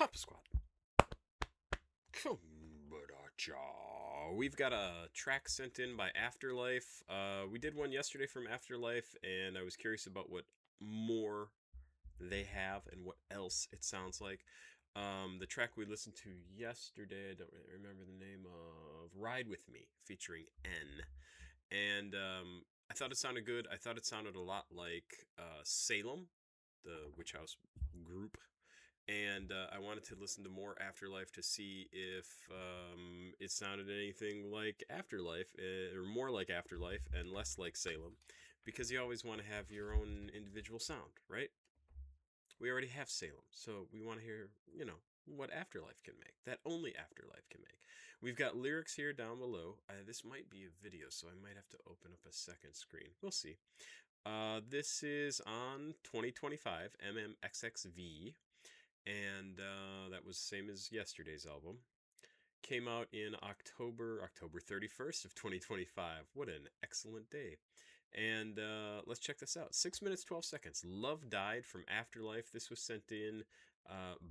Papa Squad. We've got a track sent in by Afterlife. We did one yesterday from Afterlife, and I was curious about what more they have and what else it sounds like. The track we listened to yesterday, I don't really remember the name of, Ride With Me, featuring N. And I thought it sounded good. I thought it sounded a lot like Salem, the Witch House group. And I wanted to listen to more Afterlife to see if it sounded anything like Afterlife, or more like Afterlife and less like Salem, because you always want to have your own individual sound, right? We already have Salem, so we want to hear, what Afterlife can make, that only Afterlife can make. We've got lyrics here down below. This might be a video, so I might have to open up a second screen. We'll see. This is on 2025 MMXXV. And that was the same as yesterday's album. Came out in October 31st of 2025. What an excellent day. And let's check this out. 6 minutes, 12 seconds. Love Died from Afterlife. This was sent in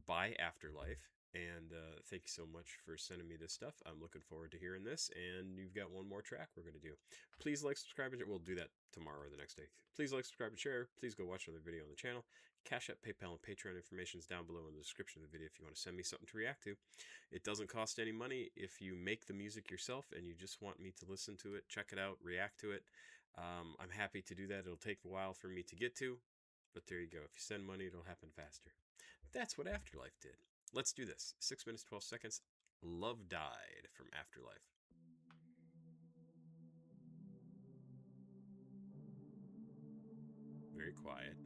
by Afterlife. And thank you so much for sending me this stuff. I'm looking forward to hearing this. And you've got one more track we're going to do. Please like, subscribe, and we'll do that tomorrow or the next day. Please like, subscribe, and share. Please go watch another video on the channel. CashApp, PayPal, and Patreon information is down below in the description of the video if you want to send me something to react to. It doesn't cost any money if you make the music yourself and you just want me to listen to it, check it out, react to it. I'm happy to do that. It'll take a while for me to get to, but there you go. If you send money, it'll happen faster. That's what Afterlife did. Let's do this. 6 minutes, 12 seconds. Love Died from Afterlife. Very quiet.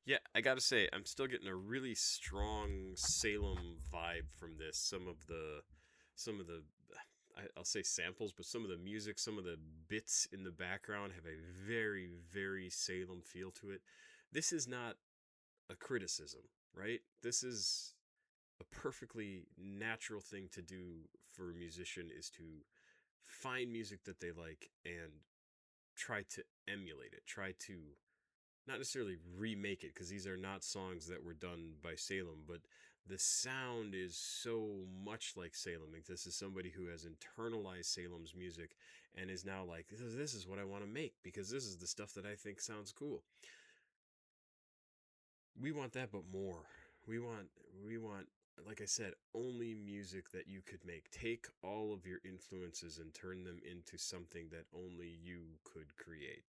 Yeah, I gotta say, I'm still getting a really strong Salem vibe from this. Some of the, I'll say samples, but some of the music, some of the bits in the background have a very, very Salem feel to it. This is not a criticism, right? This is a perfectly natural thing to do for a musician, is to find music that they like and try to emulate it, try to not necessarily remake it, because these are not songs that were done by Salem, but the sound is so much like Salem. Like, this is somebody who has internalized Salem's music and is now like, this is what I want to make, because this is the stuff that I think sounds cool. We want that, but more. We want, like I said, only music that you could make. Take all of your influences and turn them into something that only you could create.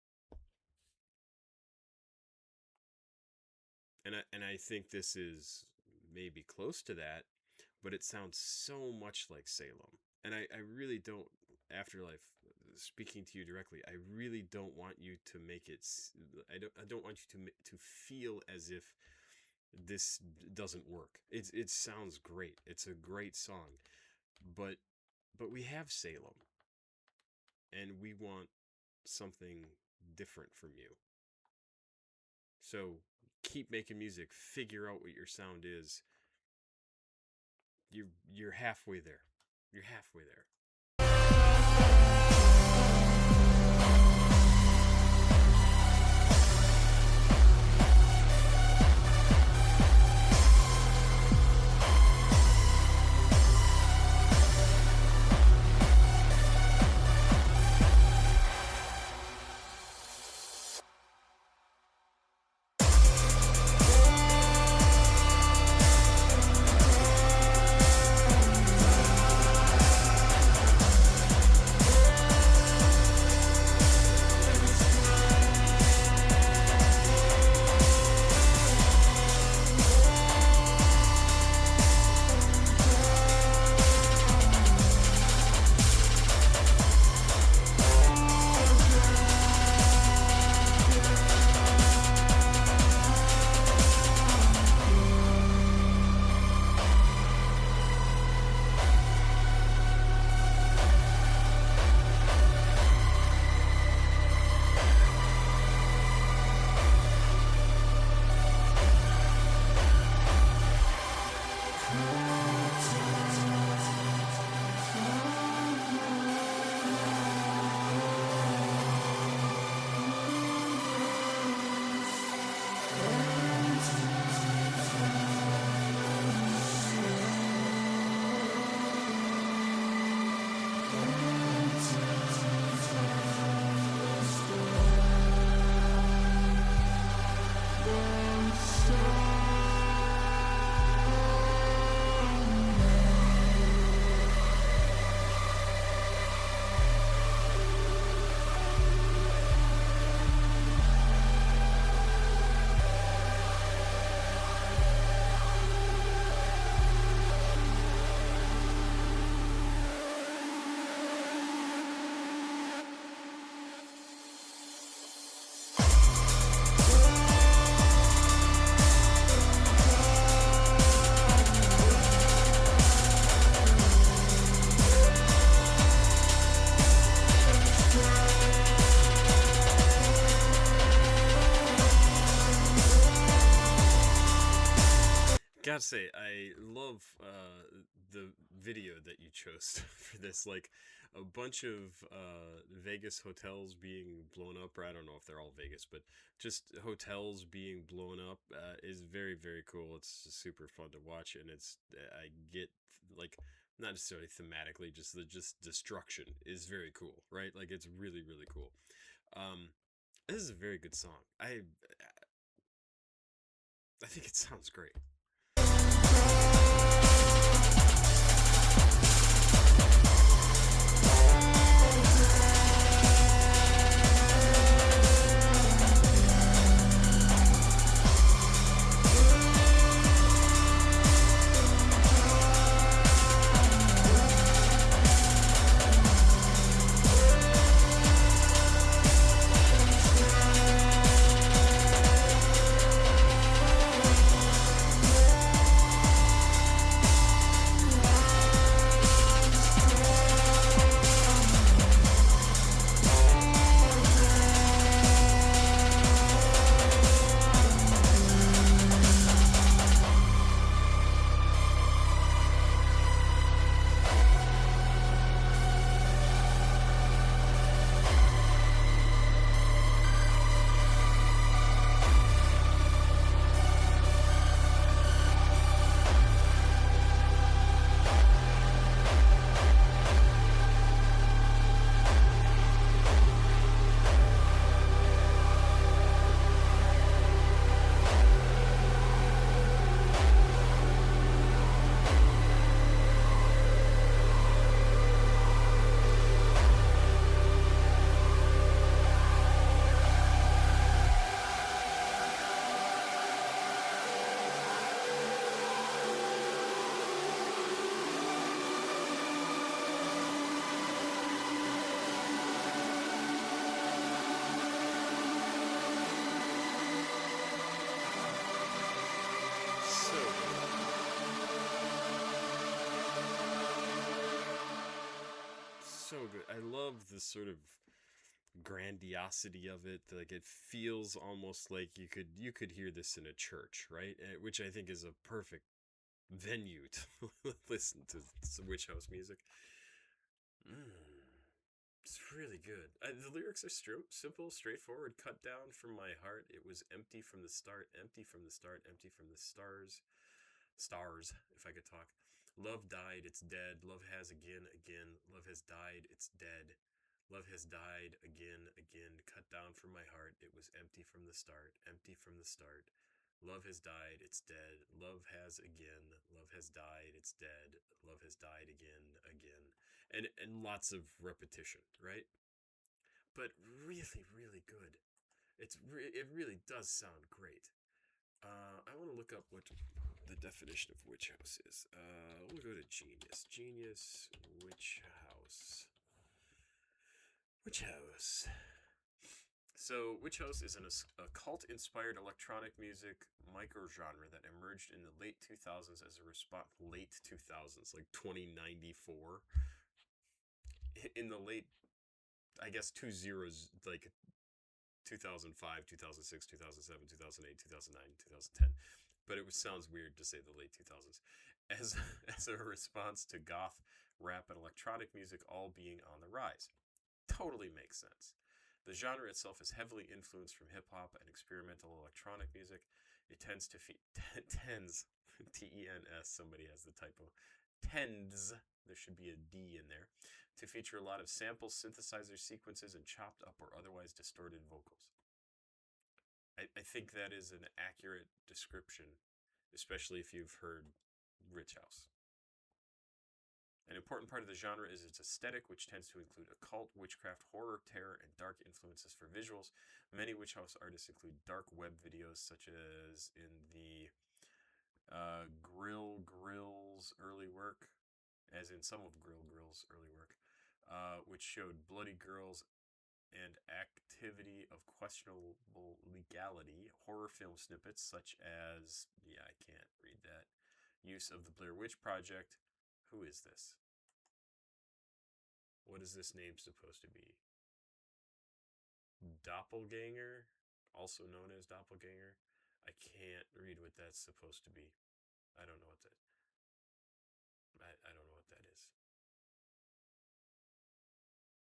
And I think this is maybe close to that, but it sounds so much like Salem. And I really don't, Afterlife, speaking to you directly, I really don't want you to make it, I don't want you to feel as if this doesn't work. It sounds great. It's a great song, but we have Salem, and we want something different from you. So keep making music. Figure out what your sound is. You're halfway there. You're halfway there. Gotta say, I love the video that you chose for this. Like, a bunch of Vegas hotels being blown up, or I don't know if they're all Vegas, but just hotels being blown up is very, very cool. It's super fun to watch, and I get, like, not necessarily thematically, just the destruction is very cool, right? Like, it's really, really cool. This is a very good song. I think it sounds great. good. I love the sort of grandiosity of it. Like it feels almost like you could hear this in a church, right? Which I think is a perfect venue to listen to some witch house music. It's really good. The lyrics are simple, straightforward. Cut down from my heart. It was empty from the start, empty from the start, empty from the stars. Stars, if I could talk. Love died, it's dead. Love has again, again. Love has died, it's dead. Love has died again, again. Cut down from my heart. It was empty from the start, empty from the start. Love has died, it's dead. Love has again. Love has died, it's dead. Love has died again, again. And lots of repetition, right? But really, really good. It really does sound great. I want to look up what the definition of witch house is. We'll go to Genius. Genius witch house. Witch house. So, witch house is an occult-inspired electronic music microgenre that emerged in the late 2000s as a response. Late 2000s, like 2094. In the late, I guess, two zeros, like 2005, 2006, 2007, 2008, 2009, 2010. But it sounds weird to say the late 2000s. As a response to goth, rap, and electronic music all being on the rise. Totally makes sense. The genre itself is heavily influenced from hip-hop and experimental electronic music. It tends, T-E-N-S, somebody has the typo, tends, there should be a D in there, to feature a lot of samples, synthesizer sequences, and chopped up or otherwise distorted vocals. I think that is an accurate description, especially if you've heard Rich House. An important part of the genre is its aesthetic, which tends to include occult, witchcraft, horror, terror, and dark influences for visuals. Many witch house artists include dark web videos, such as in the Grill's early work, as in some of Grill's early work, which showed bloody girls and activity of questionable legality, horror film snippets such as, yeah, I can't read that, use of the Blair Witch Project. Who is this? What is this name supposed to be? Doppelganger, also known as Doppelganger. I can't read what that's supposed to be. I don't know what that. I don't know what that is.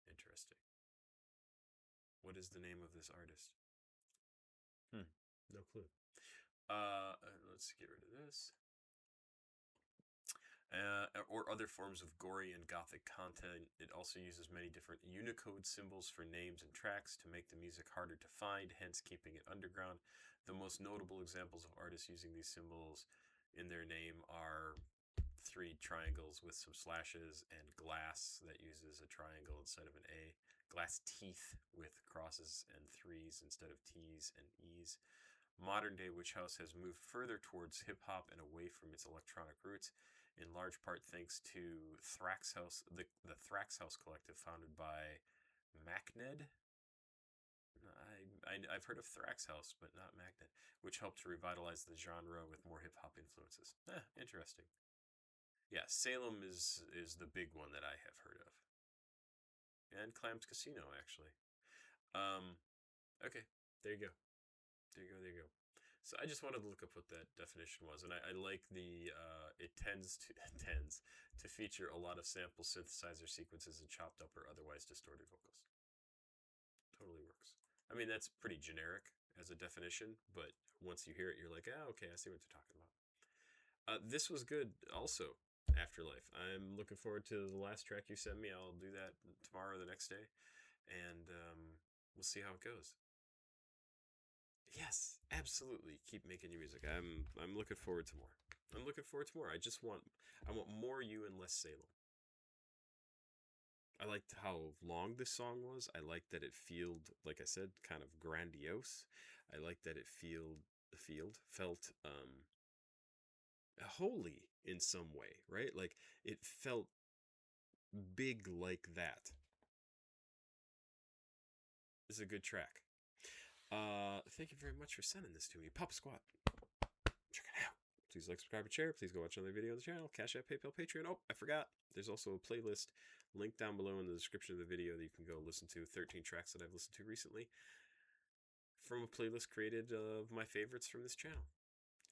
Interesting. What is the name of this artist? No clue. Let's get rid of this. Or other forms of gory and gothic content. It also uses many different Unicode symbols for names and tracks to make the music harder to find, hence keeping it underground. The most notable examples of artists using these symbols in their name are 3 triangles with some slashes, and glass that uses a triangle instead of an A. Glass teeth with crosses and 3s instead of T's and E's. Modern day witch house has moved further towards hip hop and away from its electronic roots, in large part thanks to Thrax House, the Thrax House Collective, founded by Macned. I've heard of Thrax House, but not Magnet, which helped to revitalize the genre with more hip hop influences. Interesting. Yeah, Salem is the big one that I have heard of. And Clams Casino, actually. Okay, there you go. There you go. So I just wanted to look up what that definition was, and I like the it tends to feature a lot of sample synthesizer sequences and chopped up or otherwise distorted vocals. Totally works. I mean, that's pretty generic as a definition, but once you hear it, you're like, okay, I see what they're talking about. This was good also. Afterlife. I'm looking forward to the last track you sent me. I'll do that tomorrow or the next day, and we'll see how it goes. Yes, absolutely. Keep making your music. I'm looking forward to more. I'm looking forward to more. I want more you and less Salem. I liked how long this song was. I liked that it like I said, kind of grandiose. I liked that it felt holy in some way, right? Like it felt big like that. This is a good track. Thank you very much for sending this to me. Papa Squat. Check it out. Please like, subscribe, and share. Please go watch another video on the channel. Cash App, PayPal, Patreon. Oh, I forgot. There's also a playlist linked down below in the description of the video that you can go listen to. 13 tracks that I've listened to recently from a playlist created of my favorites from this channel.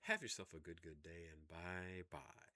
Have yourself a good day, and bye-bye.